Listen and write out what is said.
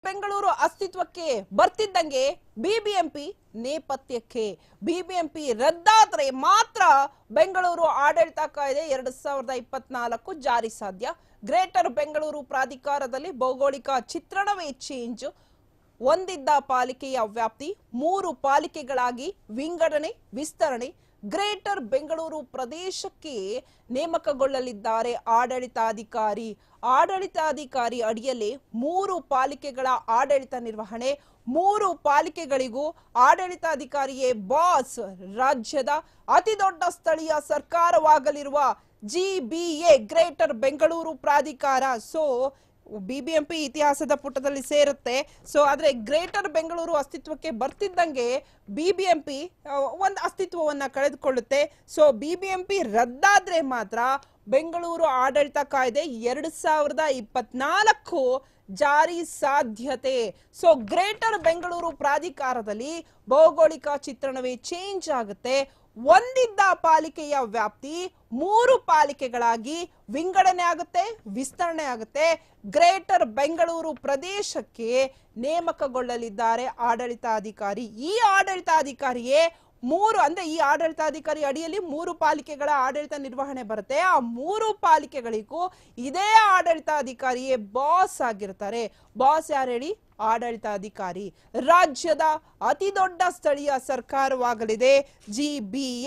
ಬೆಂಗಳೂರು ಅಸ್ತಿತ್ವಕ್ಕೆ ಬರ್ತಿದ್ದಂಗೆ BBMP ನೇಪಥ್ಯಕ್ಕೆ. BBMP ರದ್ದಾದ್ರೆ ಮಾತ್ರ ಬೆಂಗಳೂರು ಆಡಳಿತ ಕಾಯ್ದೆ 2024 ಜಾರಿ ಸಾಧ್ಯ. ಗ್ರೇಟರ್ ಬೆಂಗಳೂರು ಪ್ರಾಧಿಕಾರದಲ್ಲಿ ಭೌಗೋಳಿಕ ಚಿತ್ರಣವೇ ಚೇಂಜ್. ಒಂದಿದ್ದ ಪಾಲಿಕೆಯ ವ್ಯಾಪ್ತಿ 3 ಪಾಲಿಕೆಗಳಾಗಿ ವಿಂಗಡಣೆ, ವಿಸ್ತರಣೆ. ಗ್ರೇಟರ್ ಬೆಂಗಳೂರು ಪ್ರದೇಶಕ್ಕೆ ನೇಮಕಗೊಳ್ಳಲಿದ್ದಾರೆ ಆಡಳಿತಾಧಿಕಾರಿ. ಆಡಳಿತಾಧಿಕಾರಿ ಅಡಿಯಲ್ಲಿ 3 ಪಾಲಿಕೆಗಳ ಆಡಳಿತ ನಿರ್ವಹಣೆ. 3 ಪಾಲಿಕೆಗಳಿಗೂ ಆಡಳಿತಾಧಿಕಾರಿಯೇ ಬಾಸ್. ರಾಜ್ಯದ ಅತಿ ದೊಡ್ಡ ಸ್ಥಳೀಯ ಸರ್ಕಾರವಾಗಲಿರುವ ಜಿಬಿಎ ಗ್ರೇಟರ್ ಬೆಂಗಳೂರು ಪ್ರಾಧಿಕಾರ. ಸೊ ಬಿಬಿಎಂಪಿ ಇತಿಹಾಸದ ಪುಟದಲ್ಲಿ ಸೇರುತ್ತೆ. ಸೊ ಆದ್ರೆ ಗ್ರೇಟರ್ ಬೆಂಗಳೂರು ಅಸ್ತಿತ್ವಕ್ಕೆ ಬರ್ತಿದ್ದಂಗೆ ಬಿಬಿಎಂಪಿ ಒಂದು ಅಸ್ತಿತ್ವವನ್ನ ಕಳೆದುಕೊಳ್ಳುತ್ತೆ. ಸೊ ಬಿಬಿಎಂಪಿ ರದ್ದಾದ್ರೆ ಮಾತ್ರ ಬೆಂಗಳೂರು ಆಡಳಿತ ಕಾಯ್ದೆ 2024 ಜಾರಿ ಸಾಧ್ಯತೆ. ಸೊ ಗ್ರೇಟರ್ ಬೆಂಗಳೂರು ಪ್ರಾಧಿಕಾರದಲ್ಲಿ ಭೌಗೋಳಿಕ ಚಿತ್ರಣವೇ ಚೇಂಜ್ ಆಗುತ್ತೆ. ಒಂದಿದ್ದ ಪಾಲಿಕೆಯ ವ್ಯಾಪ್ತಿ 3 ಪಾಲಿಕೆಗಳಾಗಿ ವಿಂಗಡಣೆ ಆಗುತ್ತೆ, ವಿಸ್ತರಣೆ ಆಗುತ್ತೆ. ಗ್ರೇಟರ್ ಬೆಂಗಳೂರು ಪ್ರದೇಶಕ್ಕೆ ನೇಮಕಗೊಳ್ಳಲಿದ್ದಾರೆ ಆಡಳಿತಾಧಿಕಾರಿ. ಈ ಆಡಳಿತಾಧಿಕಾರಿಯೇ ಈ ಆಡಳಿತಾಧಿಕಾರಿ ಅಡಿಯಲ್ಲಿ 3 ಪಾಲಿಕೆಗಳ ಆಡಳಿತ ನಿರ್ವಹಣೆ ಬರುತ್ತೆ. ಆ 3 ಪಾಲಿಕೆಗಳಿಗೂ ಇದೇ ಆಡಳಿತಾಧಿಕಾರಿಯೇ ಬಾಸ್ ಆಗಿರ್ತಾರೆ. ಬಾಸ್ ಯಾರು ಹೇಳಿ? ಆಡಳಿತಾಧಿಕಾರಿ. ರಾಜ್ಯದ ಅತಿ ದೊಡ್ಡ ಸ್ಥಳೀಯ ಸರ್ಕಾರವಾಗಲಿದೆ ಜಿಬಿಎ.